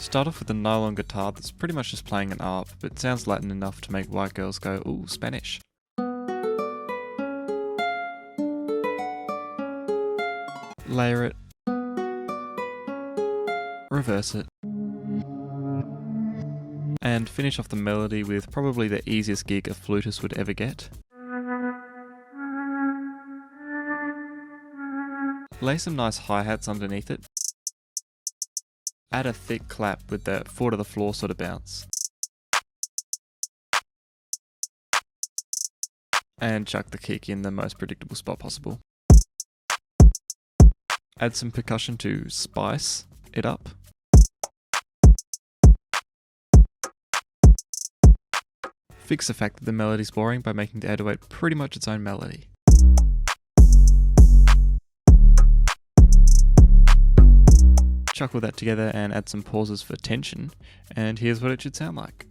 Start off with a nylon guitar that's pretty much just playing an ARP, but sounds Latin enough to make white girls go, ooh, Spanish. Layer it, reverse it, and finish off the melody with probably the easiest gig a flutist would ever get. Lay some nice hi-hats underneath it. Add a thick clap with the four to the floor sort of bounce. And chuck the kick in the most predictable spot possible. Add some percussion to spice it up. Fix the fact that the melody's boring by making the 808 pretty much its own melody. Chuck all that together and add some pauses for tension, and here's what it should sound like.